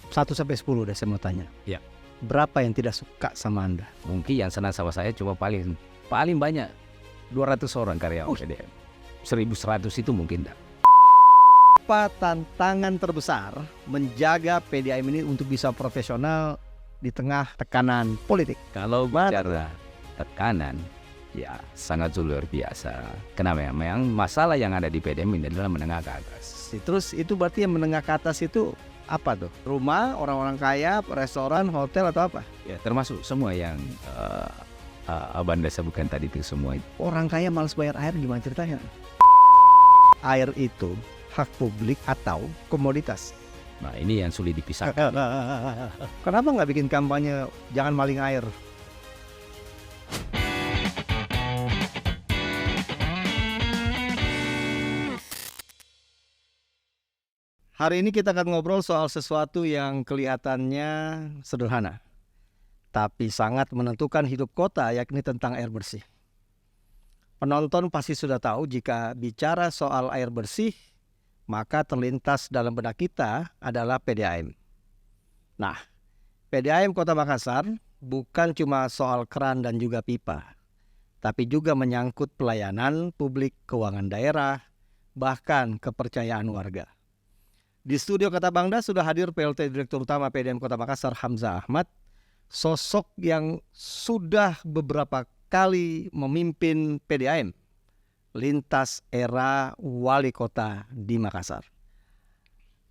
1-10 deh saya mau tanya. Ya. Berapa yang tidak suka sama Anda? Mungkin yang senang sama saya cuma paling banyak 200 orang karyawan PDM. 1.100 itu mungkin tak. Apa tantangan terbesar menjaga PDAM ini untuk bisa profesional di tengah tekanan politik? Kalau bicara tekanan, ya sangat luar biasa. Kenapa ya? Memang masalah yang ada di PDM ini adalah menengah ke atas. Terus itu berarti yang menengah ke atas itu apa tuh? Rumah, orang-orang kaya, restoran, hotel atau apa? Ya termasuk semua yang Abanda sebutkan tadi itu semua. Orang kaya malas bayar air, gimana ceritanya? Air itu hak publik atau komoditas? Nah ini yang sulit dipisahkan. Kenapa nggak bikin kampanye jangan maling air? Hari ini kita akan ngobrol soal sesuatu yang kelihatannya sederhana, tapi sangat menentukan hidup kota, yakni tentang air bersih. Penonton pasti sudah tahu jika bicara soal air bersih, maka terlintas dalam benak kita adalah PDAM. Nah, PDAM Kota Makassar bukan cuma soal keran dan juga pipa, tapi juga menyangkut pelayanan publik, keuangan daerah, bahkan kepercayaan warga. Di studio Kata Bangda sudah hadir PLT Direktur Utama PDAM Kota Makassar Hamzah Ahmad, sosok yang sudah beberapa kali memimpin PDAM lintas era wali kota di Makassar.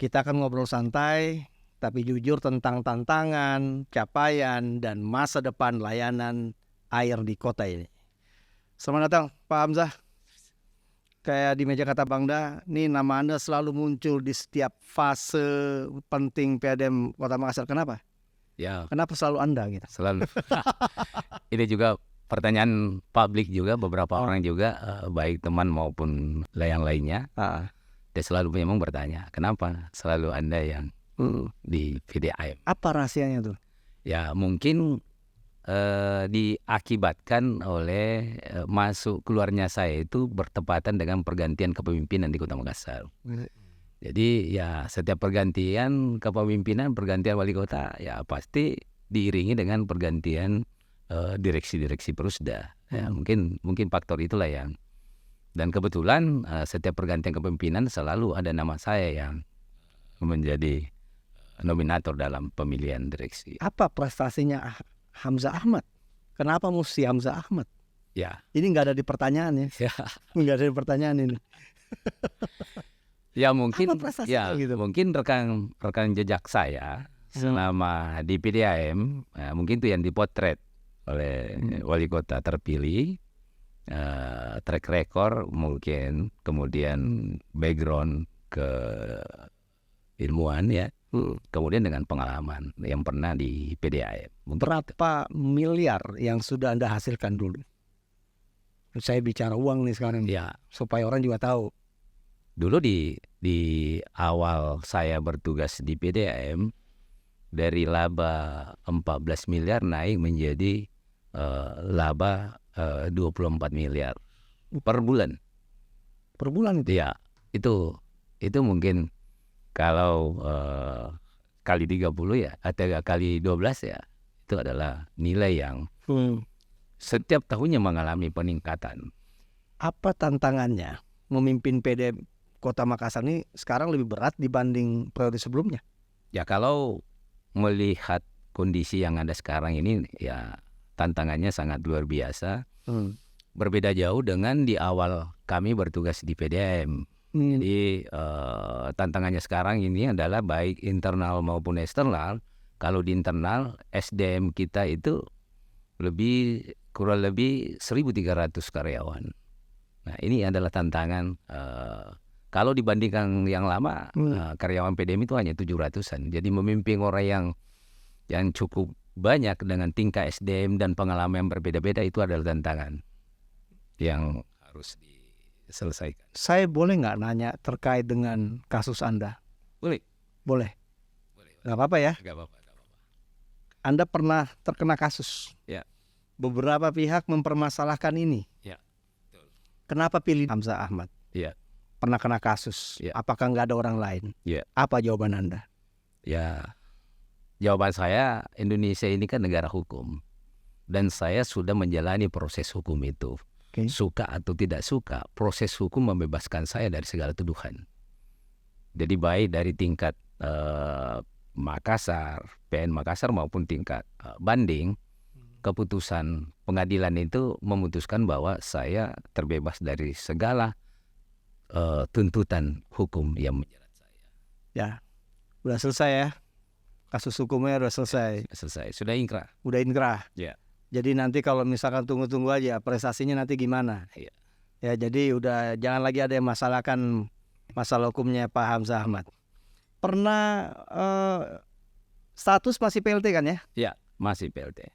Kita akan ngobrol santai tapi jujur tentang tantangan, capaian, dan masa depan layanan air di kota ini. Selamat datang Pak Hamzah. Kayak di meja Kata Bangda, nih nama Anda selalu muncul di setiap fase penting PDAM Kota Makassar. Kenapa? Ya. Kenapa selalu Anda gitu? Selalu. Ini juga pertanyaan publik juga, beberapa orang juga, baik teman maupun yang lainnya. Dia selalu memang bertanya, kenapa selalu Anda yang di PDAM? Apa rahasianya tuh? Ya mungkin diakibatkan oleh masuk keluarnya saya itu bertepatan dengan pergantian kepemimpinan di Kota Makassar. Jadi ya setiap pergantian kepemimpinan, pergantian wali kota ya pasti diiringi dengan pergantian direksi-direksi Perusda. Ya, mungkin faktor itulah yang, dan kebetulan setiap pergantian kepemimpinan selalu ada nama saya yang menjadi nominator dalam pemilihan direksi. Apa prestasinya Hamzah Ahmad? Kenapa mesti Hamzah Ahmad? Ya. Ini nggak ada di pertanyaan ya? Nggak ada di pertanyaan ini. Ya mungkin gitu? Mungkin rekan jejak saya selama di PDAM, mungkin itu yang dipotret oleh wali kota terpilih, track record mungkin, kemudian background ke ilmuwan ya, kemudian dengan pengalaman yang pernah di PDAM. Berapa miliar yang sudah Anda hasilkan dulu? Saya bicara uang nih sekarang ya, supaya orang juga tahu. Dulu di awal saya bertugas di PDAM, dari laba 14 miliar naik menjadi laba 24 miliar per bulan. Per bulan itu? Ya, itu mungkin kalau kali 30 ya, atau kali 12 ya, itu adalah nilai yang setiap tahunnya mengalami peningkatan. Apa tantangannya memimpin PDAM Kota Makassar ini sekarang lebih berat dibanding periode sebelumnya? Ya kalau melihat kondisi yang ada sekarang ini ya tantangannya sangat luar biasa. Berbeda jauh dengan di awal kami bertugas di PDAM. Jadi tantangannya sekarang ini adalah baik internal maupun eksternal. Kalau di internal SDM kita itu kurang lebih 1.300 karyawan. Nah ini adalah tantangan. Kalau dibandingkan yang lama, karyawan PDAM itu hanya 700-an. Jadi memimpin orang yang cukup banyak dengan tingkat SDM dan pengalaman yang berbeda-beda itu adalah tantangan yang harus diselesaikan. Saya boleh nggak nanya terkait dengan kasus Anda? Boleh. Boleh. Nggak apa-apa ya? Nggak apa-apa. Anda pernah terkena kasus. Ya. Beberapa pihak mempermasalahkan ini. Ya. Betul. Kenapa pilih Hamzah Ahmad? Ya. Pernah kena kasus. Ya. Apakah nggak ada orang lain? Ya. Apa jawaban Anda? Ya, Jawaban saya, Indonesia ini kan negara hukum. Dan saya sudah menjalani proses hukum itu. Oke. Suka atau tidak suka, proses hukum membebaskan saya dari segala tuduhan. Jadi baik dari tingkat Makassar, PN Makassar maupun tingkat banding, keputusan pengadilan itu memutuskan bahwa saya terbebas dari segala tuntutan hukum yang menjerat saya. Ya, udah selesai ya. Kasus hukumnya udah selesai. Selesai, sudah ingkrah. Udah inkrah. Ya. Jadi nanti kalau misalkan tunggu-tunggu aja prestasinya nanti gimana. Iya. Ya, jadi udah jangan lagi ada yang masalahkan masalah hukumnya Pak Hamzah Ahmad. Pernah status masih PLT kan ya? Ya, masih PLT.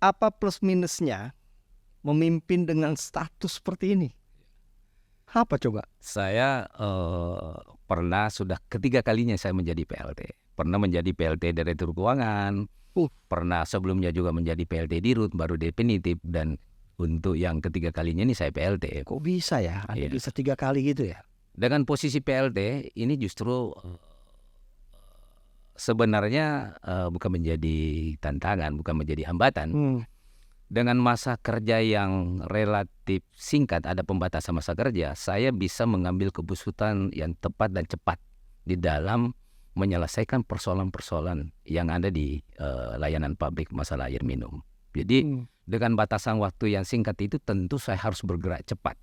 Apa plus minusnya memimpin dengan status seperti ini? Apa coba? Saya pernah sudah ketiga kalinya saya menjadi PLT. Pernah menjadi PLT Direktur Keuangan. Pernah sebelumnya juga menjadi PLT Dirut, baru definitif. Dan untuk yang ketiga kalinya ini saya PLT. Kok bisa ya? Anda Iya. bisa 3 kali gitu ya? Dengan posisi PLT ini justru sebenarnya bukan menjadi tantangan, bukan menjadi hambatan. Dengan masa kerja yang relatif singkat, ada pembatasan masa kerja, saya bisa mengambil keputusan yang tepat dan cepat di dalam menyelesaikan persoalan-persoalan yang ada di layanan publik masalah air minum. Jadi dengan batasan waktu yang singkat itu tentu saya harus bergerak cepat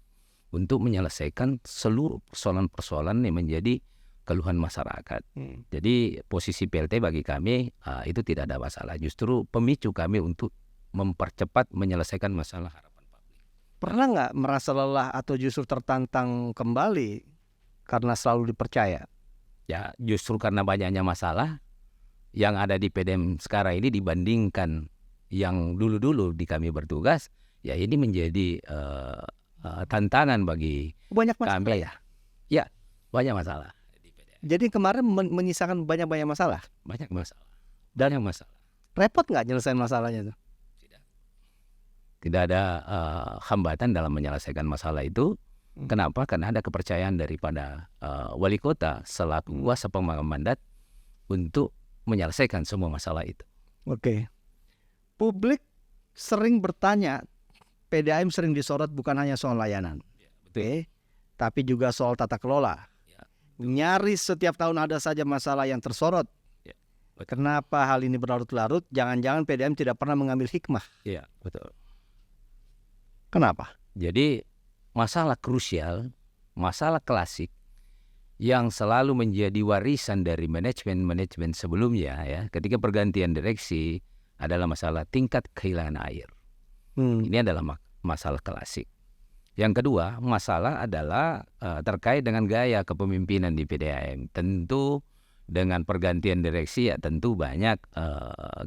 untuk menyelesaikan seluruh persoalan-persoalan yang menjadi keluhan masyarakat. Jadi posisi PLT bagi kami itu tidak ada masalah. Justru pemicu kami untuk mempercepat menyelesaikan masalah harapan publik. Pernah nggak merasa lelah atau justru tertantang kembali karena selalu dipercaya? Ya, justru karena banyaknya masalah yang ada di PDM sekarang ini dibandingkan yang dulu-dulu di kami bertugas, ya ini menjadi tantangan bagi Banyak masalah kami. ya? Ya, banyak masalah di PDM. Jadi kemarin menyisakan banyak-banyak masalah. Banyak masalah. Banyak masalah. Repot nggak nyelesain masalahnya tuh? Tidak ada hambatan dalam menyelesaikan masalah itu. Kenapa? Karena ada kepercayaan daripada wali kota selaku kuasa pemegang mandat untuk menyelesaikan semua masalah itu. Oke. Publik sering bertanya, PDAM sering disorot bukan hanya soal layanan, oke, tapi juga soal tata kelola. Nyaris setiap tahun ada saja masalah yang tersorot. Kenapa hal ini berlarut-larut? Jangan-jangan PDAM tidak pernah mengambil hikmah. Iya, betul. Kenapa? Jadi masalah krusial, masalah klasik yang selalu menjadi warisan dari manajemen sebelumnya ya, ketika pergantian direksi adalah masalah tingkat kehilangan air. Ini adalah masalah klasik. Yang kedua, masalah adalah terkait dengan gaya kepemimpinan di PDAM. Tentu dengan pergantian direksi ya tentu banyak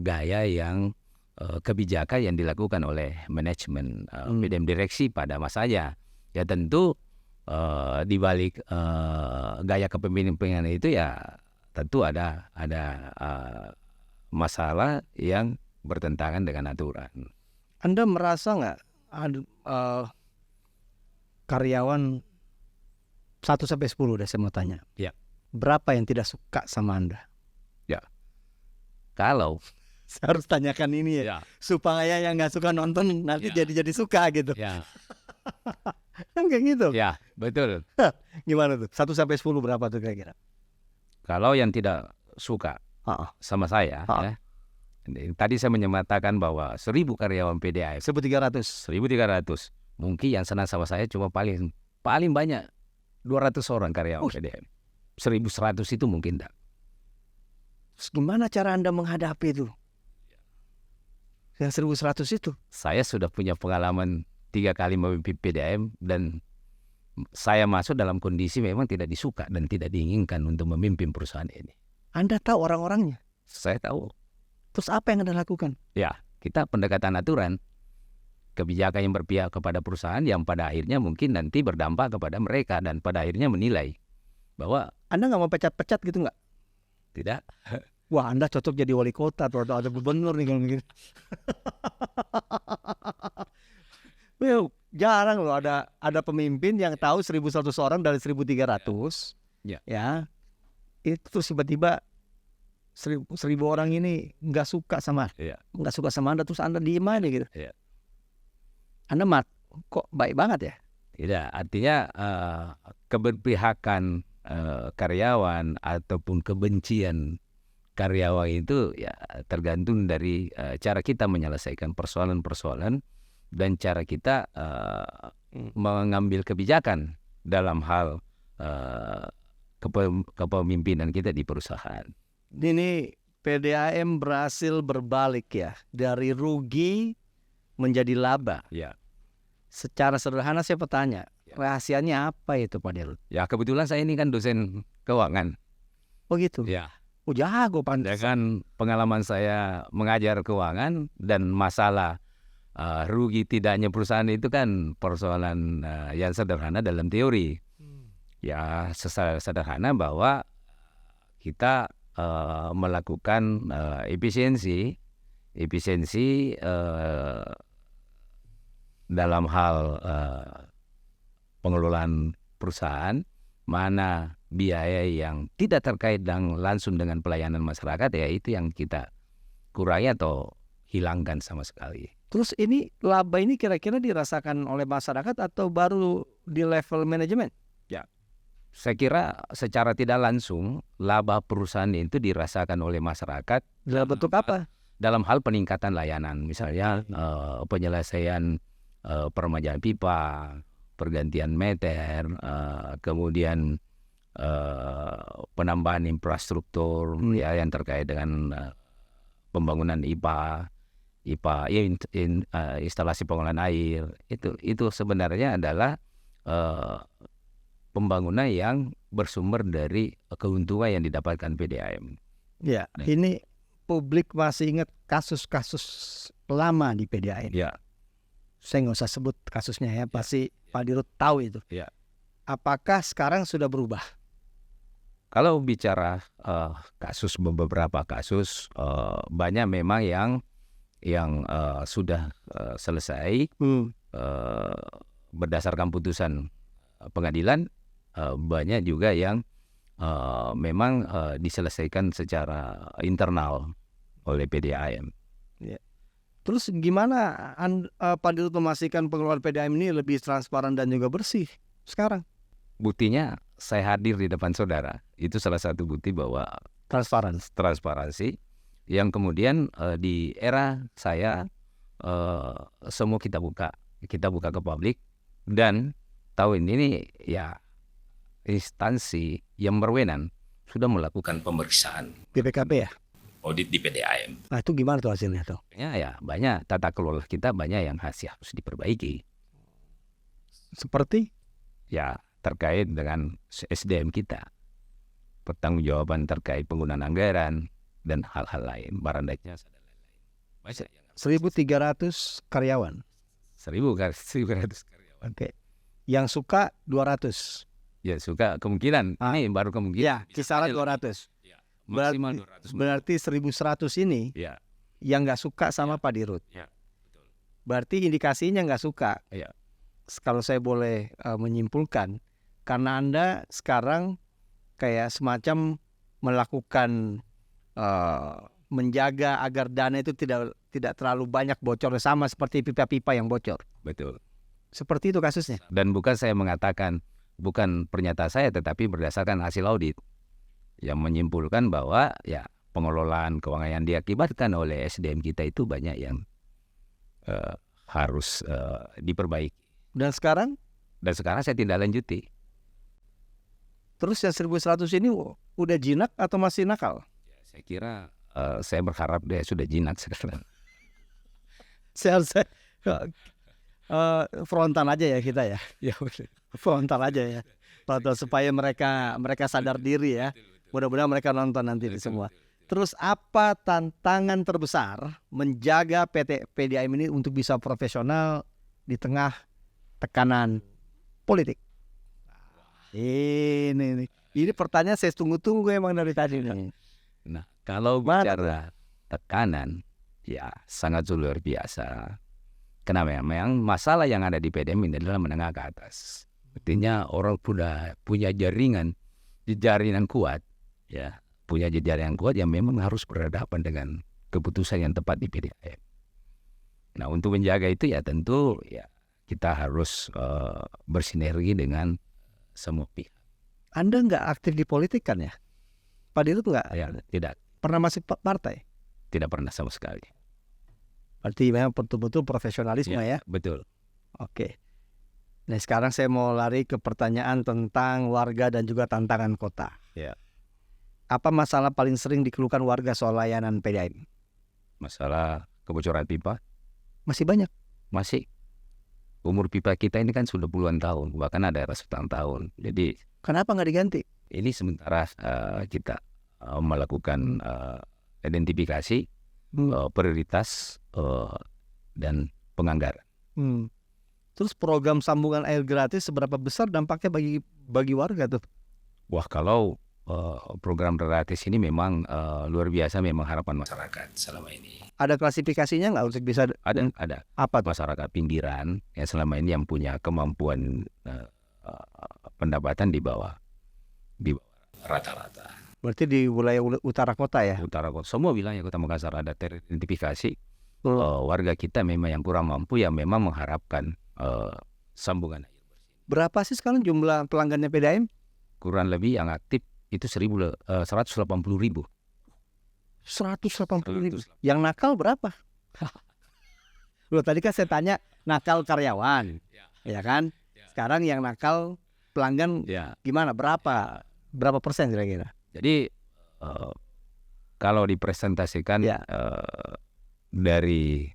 gaya yang kebijakan yang dilakukan oleh manajemen PDAM direksi pada masanya. Ya tentu di balik gaya kepemimpinan itu ya tentu ada masalah yang bertentangan dengan aturan. Anda merasa nggak karyawan 1-10 deh saya mau tanya. Ya. Berapa yang tidak suka sama Anda? Ya. Kalau saya harus tanyakan ini ya. Supaya yang nggak suka nonton nanti jadi suka gitu. Ya. Kan kayak gitu. Ya, betul. Gimana tuh? 1-10 berapa tuh kira-kira? Kalau yang tidak suka sama saya ya. Tadi saya menyatakan bahwa 1.000 karyawan PDAM, 1.300. Mungkin yang senang sama saya cuma paling banyak 200 orang karyawan PDAM. 1.100 itu mungkin enggak. Terus gimana cara Anda menghadapi itu? Yang 1.100 itu? Saya sudah punya pengalaman 3 kali memimpin PDAM dan saya masuk dalam kondisi memang tidak disuka dan tidak diinginkan untuk memimpin perusahaan ini. Anda tahu orang-orangnya? Saya tahu. Terus apa yang Anda lakukan? Ya, kita pendekatan aturan, kebijakan yang berpihak kepada perusahaan yang pada akhirnya mungkin nanti berdampak kepada mereka dan pada akhirnya menilai bahwa Anda nggak mau pecat-pecat gitu nggak? Tidak. Wah, Anda cocok jadi wali kota atau ada gubernur nih kalau begini. Well, jarang loh ada pemimpin yang tahu 1.100 orang dari 1.300. Ya. Itu terus tiba-tiba seribu orang ini nggak suka sama Anda, terus Anda diem aja gitu. Iya. Anda kok baik banget ya? Tidak, artinya keberpihakan karyawan ataupun kebencian karyawan itu ya tergantung dari cara kita menyelesaikan persoalan-persoalan dan cara kita mengambil kebijakan dalam hal kepemimpinan kita di perusahaan. Ini PDAM berhasil berbalik ya, dari rugi menjadi laba. Ya. Secara sederhana saya bertanya, rahasianya apa itu Pak Dirut? Ya kebetulan saya ini kan dosen keuangan. Oh gitu? Ya. Oh jago pantas. Dengan pengalaman saya mengajar keuangan dan masalah rugi tidaknya perusahaan itu kan persoalan yang sederhana dalam teori. Ya sederhana bahwa kita melakukan efisiensi dalam hal pengelolaan perusahaan, mana biaya yang tidak terkait langsung dengan pelayanan masyarakat, ya itu yang kita kurangi atau hilangkan sama sekali. Terus ini laba ini kira-kira dirasakan oleh masyarakat atau baru di level manajemen? Ya, saya kira secara tidak langsung laba perusahaan itu dirasakan oleh masyarakat. Dalam bentuk apa? Dalam hal peningkatan layanan, misalnya penyelesaian permajaan pipa, pergantian meter, kemudian penambahan infrastruktur ya yang terkait dengan pembangunan instalasi pengolahan air. Itu sebenarnya adalah pembangunan yang bersumber dari keuntungan yang didapatkan PDAM. Ya, ini publik masih ingat kasus-kasus lama di PDAM. Ya. Saya nggak usah sebut kasusnya ya, pasti Pak Dirut tahu itu. Ya. Apakah sekarang sudah berubah? Kalau bicara beberapa kasus, banyak memang yang sudah selesai berdasarkan putusan pengadilan, banyak juga yang memang diselesaikan secara internal oleh PDAM. Ya. Terus gimana Pak Dirut memastikan pengelolaan PDAM ini lebih transparan dan juga bersih sekarang? Buktinya saya hadir di depan saudara. Itu salah satu bukti bahwa transparansi yang kemudian di era saya semua kita buka ke publik, dan tahun ini ya instansi yang berwenang sudah melakukan pemeriksaan BPKP ya? audit di PDAM. Nah itu gimana tuh hasilnya tuh? Ya banyak tata kelola kita banyak yang harus diperbaiki. Seperti? Ya terkait dengan SDM kita, pertanggungjawaban terkait penggunaan anggaran dan hal-hal lain, barang teknis dan lain-lain. 1.300 karyawan. 1.300 karyawan. Oke. Yang suka 200. Ya suka kemungkinan. Ini baru kemungkinan. Ya kisaran 200. Ya, maksimal 200. Berarti 1.100 ini yang nggak suka sama Pak Dirut. Ya, betul. Berarti indikasinya nggak suka. Ya. Kalau saya boleh menyimpulkan, karena Anda sekarang kayak semacam melakukan menjaga agar dana itu tidak terlalu banyak bocor, sama seperti pipa-pipa yang bocor. Betul. Seperti itu kasusnya. Dan bukan saya mengatakan, bukan pernyataan saya, tetapi berdasarkan hasil audit yang menyimpulkan bahwa ya pengelolaan keuangan yang diakibatkan oleh SDM kita itu banyak yang harus diperbaiki. Dan sekarang saya tindak lanjuti. Terus yang 1.100 ini udah jinak atau masih nakal? Ya, saya kira saya berharap dia sudah jinak sekarang. Saya frontal aja ya kita ya. Ya frontal aja ya. Frontal supaya mereka sadar diri ya. Mudah-mudahan mereka nonton nanti semua. Terus apa tantangan terbesar menjaga PDAM ini untuk bisa profesional di tengah tekanan politik? Ini pertanyaan saya tunggu-tunggu emang dari tadi. Nah, kalau bicara tekanan, ya sangat luar biasa. Kenapa? Memang masalah yang ada di PDAM ini adalah menengah ke atas. Artinya orang punya jaringan kuat, ya punya jejaring yang kuat yang memang harus berhadapan dengan keputusan yang tepat di PDAM. Nah, untuk menjaga itu ya tentu ya kita harus bersinergi dengan semua pihak. Anda nggak aktif di politik kan ya? Pak Dirut nggak Ya, tidak pernah masuk partai? pernah sama sekali. Berarti memang betul-betul profesionalisme ya? Betul. Oke. Nah sekarang saya mau lari ke pertanyaan tentang warga dan juga tantangan kota. Ya. Apa masalah paling sering dikeluhkan warga soal layanan PDAM? Masalah kebocoran pipa Masih banyak. masih. Umur pipa kita ini kan sudah puluhan tahun, bahkan ada ratusan tahun. Jadi Kenapa nggak diganti? ini sementara kita melakukan identifikasi prioritas dan penganggaran. Terus program sambungan air gratis seberapa besar dampaknya bagi warga tuh? Wah, kalau program gratis ini memang luar biasa, memang harapan masyarakat selama ini. Ada klasifikasinya nggak untuk bisa? Ada Apa tuh? masyarakat pinggiran yang selama ini yang punya kemampuan pendapatan di bawah rata-rata. Berarti di wilayah utara kota ya? Utara kota, semua wilayah Kota Makassar ada teridentifikasi warga kita memang yang kurang mampu, yang memang mengharapkan sambungan air bersih. Berapa sih sekarang jumlah pelanggannya PDAM? Kurang lebih yang aktif itu 180.000. 180.000. Yang nakal berapa? Loh tadi kan saya tanya nakal karyawan, ya kan? Sekarang yang nakal pelanggan gimana? Berapa persen kira-kira? Jadi kalau dipresentasikan dari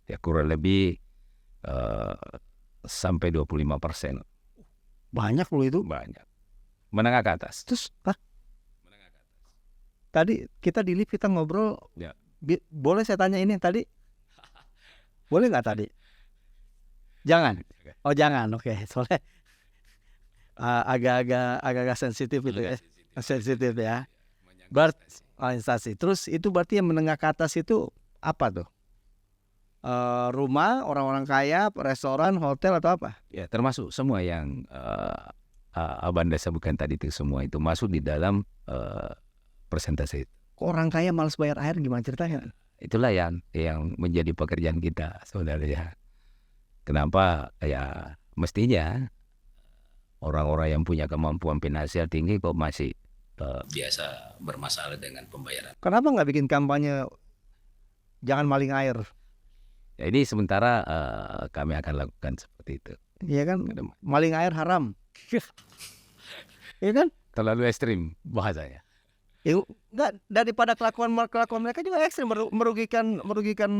ya kurang lebih sampai 25%. Banyak loh itu. Banyak. Menengah ke atas. Terus menengah ke atas. Tadi kita di lift kita ngobrol. Ya. Boleh saya tanya ini tadi? Boleh nggak tadi? Jangan. Oh jangan. Oke. Soalnya agak-agak sensitif itu ya. Sensitif ya. Instansi. Terus itu berarti yang menengah ke atas itu apa tuh? Rumah, orang-orang kaya, restoran, hotel atau apa? Ya, termasuk semua yang Abanda sebutkan tadi itu, semua itu masuk di dalam persentase itu. Orang kaya malas bayar air gimana ceritanya? Itulah yang menjadi pekerjaan kita, saudara ya. Kenapa? Ya mestinya orang-orang yang punya kemampuan finansial tinggi kok masih biasa bermasalah dengan pembayaran. Kenapa nggak bikin kampanye jangan maling air? Ya, ini sementara kami akan lakukan seperti itu. Iya kan, maling air haram. Iya kan? Terlalu ekstrim bahasanya. Ya, enggak, daripada kelakuan mereka juga ekstrim, merugikan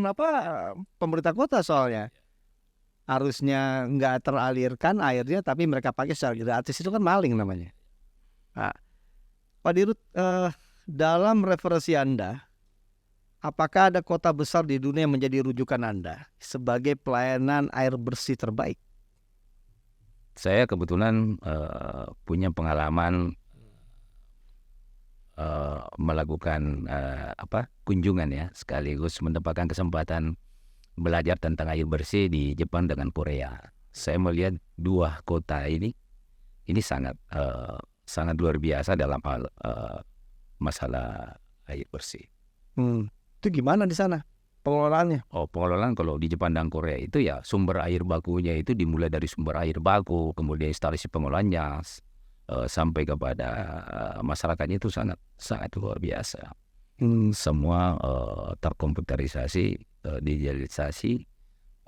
apa pemerintah kota soalnya. Harusnya nggak teralirkan airnya, tapi mereka pakai secara gratis, itu kan maling namanya. Nah, Pak Dirut, dalam referensi Anda, apakah ada kota besar di dunia yang menjadi rujukan Anda sebagai pelayanan air bersih terbaik? Saya kebetulan punya pengalaman melakukan kunjungan ya, sekaligus mendapatkan kesempatan belajar tentang air bersih di Jepang dengan Korea. Saya melihat dua kota ini sangat luar biasa dalam hal masalah air bersih. Itu gimana di sana pengelolaannya? Oh, pengelolaan kalau di Jepang dan Korea itu ya sumber air bakunya itu dimulai dari sumber air baku, kemudian instalasi pengelolaannya sampai kepada masyarakatnya itu sangat luar biasa. Semua terkomputerisasi, digitalisasi,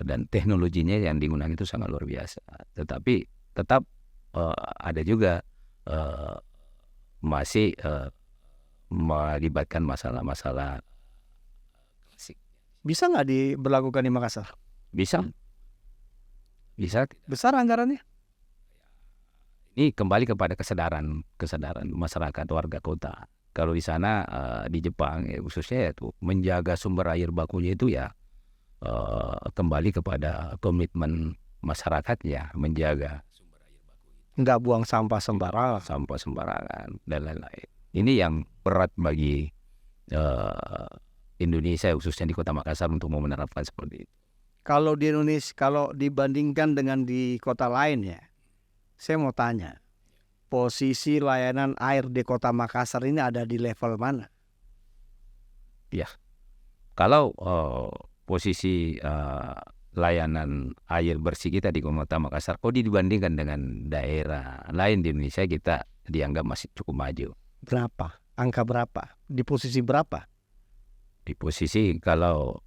dan teknologinya yang digunakan itu sangat luar biasa. Tetapi tetap ada juga masih melibatkan masalah-masalah. Bisa nggak diberlakukan di Makassar? Bisa. Besar anggarannya? Ini kembali kepada kesadaran masyarakat warga kota. Kalau di sana di Jepang khususnya itu menjaga sumber air bakunya itu ya kembali kepada komitmen masyarakatnya menjaga sumber air baku. Nggak buang sampah sembarangan dan lain-lain. Ini yang berat bagi Indonesia khususnya di Kota Makassar untuk mau menerapkan seperti itu. Kalau di Indonesia, kalau dibandingkan dengan di kota lain ya, saya mau tanya, posisi layanan air di Kota Makassar ini ada di level mana? Kalau posisi layanan air bersih kita di Kota Makassar, kalau dibandingkan dengan daerah lain di Indonesia, kita dianggap masih cukup maju. Berapa? Angka berapa? Di posisi berapa? Di posisi kalau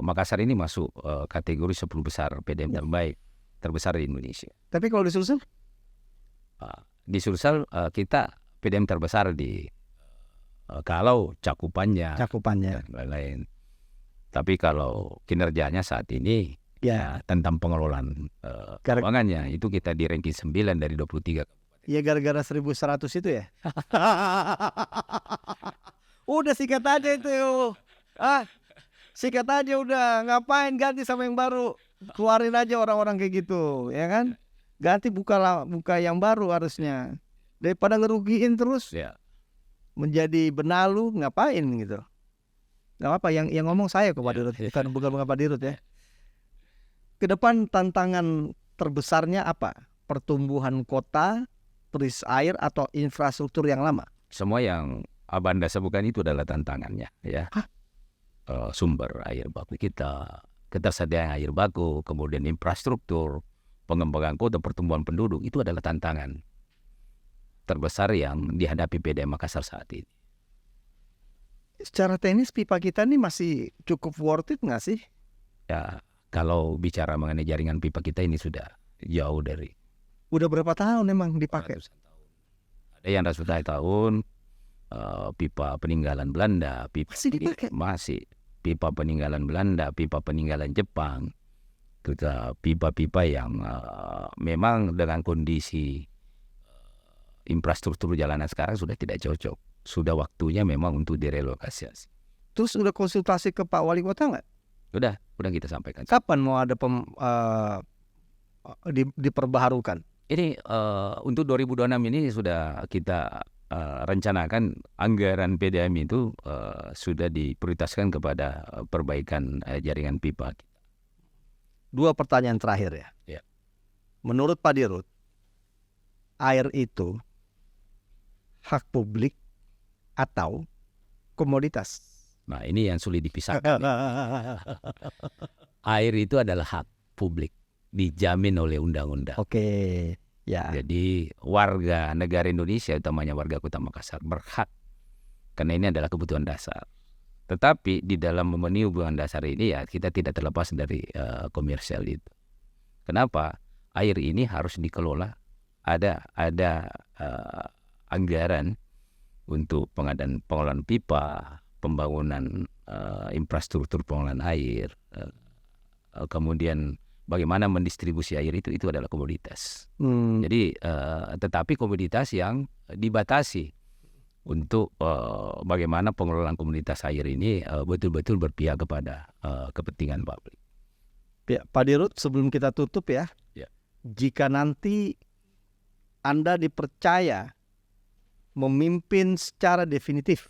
Makassar ini masuk kategori 10 besar PDM terbaik terbesar di Indonesia. Tapi kalau di Sulsel? Di Sulsel kita PDM terbesar di kalau cakupannya dan lain-lain. Tapi kalau kinerjanya saat ini Ya, tentang pengelolaan keuangannya itu kita di ranking 9 dari 23. ya gara-gara 1.100 itu ya. Udah sikat aja itu. Sikat aja udah. Ngapain ganti sama yang baru? Keluarin aja orang-orang kayak gitu, ya kan? Ganti buka yang baru harusnya. Daripada ngerugiin terus. Ya. Menjadi benalu, ngapain gitu? Nggak apa, yang ngomong saya ke Pak Dirut, bukan Pak Dirut ya. Ke depan tantangan terbesarnya apa? Pertumbuhan kota, krisis air, atau infrastruktur yang lama? Semua yang Abanda sebutkan itu adalah tantangannya, ya. Sumber air baku kita, ketersediaan air baku, kemudian infrastruktur, pengembangan kota, pertumbuhan penduduk, itu adalah tantangan terbesar yang dihadapi PDM Makassar saat ini. Secara teknis pipa kita ini masih cukup worth it nggak sih? Ya, kalau bicara mengenai jaringan pipa kita ini sudah jauh dari. Udah berapa tahun emang dipakai? Ratusan tahun. Ada yang ratusan tahun, pipa peninggalan Belanda, Masih dipakai? masih pipa peninggalan Belanda, pipa peninggalan Jepang, pipa-pipa yang memang dengan kondisi infrastruktur jalanan sekarang sudah tidak cocok. Sudah waktunya memang untuk direlokasi. Terus udah konsultasi ke Pak Wali Kota nggak? Udah kita sampaikan. Kapan mau ada diperbaharukan? Ini untuk 2026 ini sudah kita rencanakan anggaran PDM itu sudah diprioritaskan kepada perbaikan jaringan pipa. 2 pertanyaan terakhir ya. Ya. Menurut Pak Dirut, air itu hak publik atau komoditas? Nah, ini yang sulit dipisahkan. Air itu adalah hak publik, dijamin oleh undang-undang. Oke, ya. Jadi warga negara Indonesia, utamanya warga Kota Makassar, berhak karena ini adalah kebutuhan dasar. Tetapi di dalam memenuhi kebutuhan dasar ini ya kita tidak terlepas dari komersial itu. Kenapa? Air ini harus dikelola. Ada anggaran untuk pengelolaan pipa, pembangunan infrastruktur pengelolaan air, kemudian bagaimana mendistribusi air itu adalah komoditas. Jadi tetapi komoditas yang dibatasi untuk bagaimana pengelolaan komoditas air ini betul-betul berpihak kepada kepentingan publik. Ya, Pak Dirut, sebelum kita tutup ya. Jika nanti Anda dipercaya memimpin secara definitif,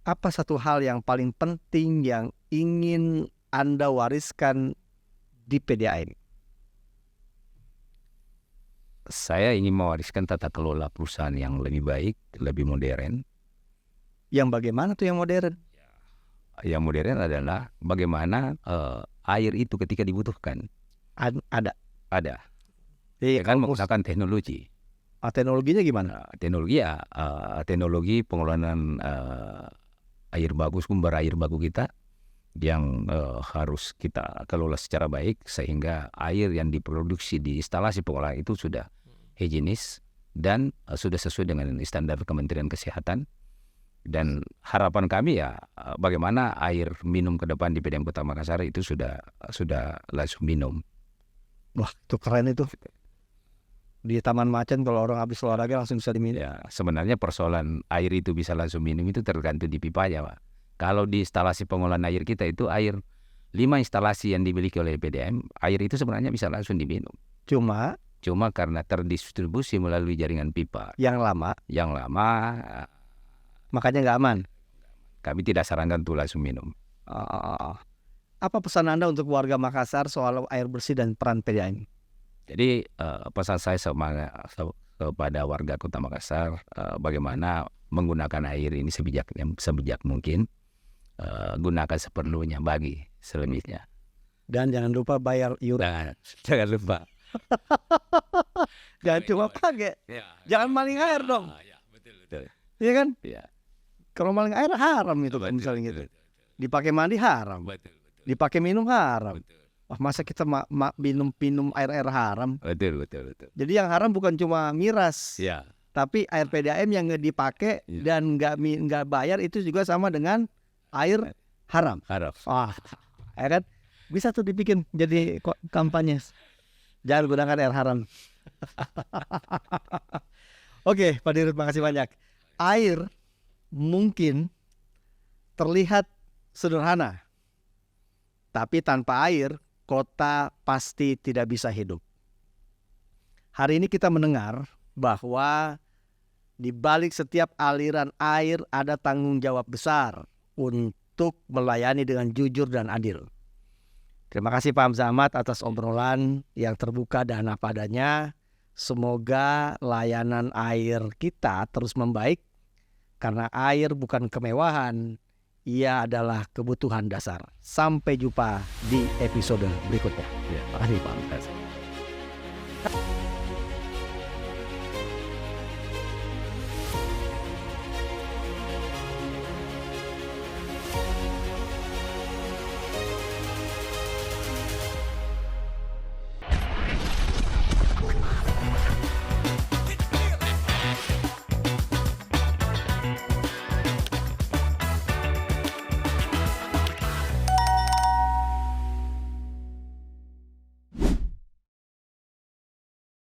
apa satu hal yang paling penting yang ingin Anda wariskan di PDAM? Saya ingin mewariskan tata kelola perusahaan yang lebih baik, lebih modern. Yang bagaimana tuh yang modern? Yang modern adalah bagaimana air itu ketika dibutuhkan. Ada. Ya kan menggunakan teknologi. Teknologinya gimana? Teknologi pengelolaan air baku, sumber air baku kita yang harus kita kelola secara baik sehingga air yang diproduksi di instalasi pengolahan itu sudah higienis dan sudah sesuai dengan standar Kementerian Kesehatan. Dan harapan kami ya bagaimana air minum ke depan di PDAM Kota Makassar itu sudah langsung minum. Wah, itu keren itu. Di Taman Macan kalau orang habis olahraga langsung bisa diminum. Ya, sebenarnya persoalan air itu bisa langsung minum itu tergantung di pipanya, Pak. Kalau di instalasi pengolahan air kita itu air 5 instalasi yang dimiliki oleh PDAM, air itu sebenarnya bisa langsung diminum. Cuma karena terdistribusi melalui jaringan pipa yang lama makanya nggak aman. Kami tidak sarankan untuk langsung minum. Apa pesan Anda untuk warga Makassar soal air bersih dan peran PDAM? Jadi pesan saya kepada warga Kota Makassar, bagaimana menggunakan air ini sebijak mungkin, gunakan seperlunya, bagi selebihnya. Dan jangan lupa bayar iuran. Dan jangan lupa. Jangan cuma pakai. Ya, Jangan maling air dong. Ya, betul. Iya kan? Ya, Kalau maling air haram itu kan misalnya gitu. Dipakai mandi haram. Betul. Dipakai minum haram. Betul. Wah, masa kita minum air haram? Betul. Jadi yang haram bukan cuma miras, Ya, tapi air PDAM yang nggak dipakai Iya. dan nggak bayar itu juga sama dengan air haram. harap. Wah, ya kan? Bisa tuh dibikin jadi kampanye. Jangan gunakan air haram. Oke, Pak Dirut, makasih banyak. Air mungkin terlihat sederhana, tapi tanpa air, kota pasti tidak bisa hidup. Hari ini kita mendengar bahwa di balik setiap aliran air ada tanggung jawab besar untuk melayani dengan jujur dan adil. Terima kasih Pak Hamzah Ahmad atas obrolan yang terbuka dan apa adanya. Semoga layanan air kita terus membaik, karena air bukan kemewahan, ia adalah kebutuhan dasar. Sampai jumpa di episode berikutnya. Ya, Terima kasih Pak. terima kasih.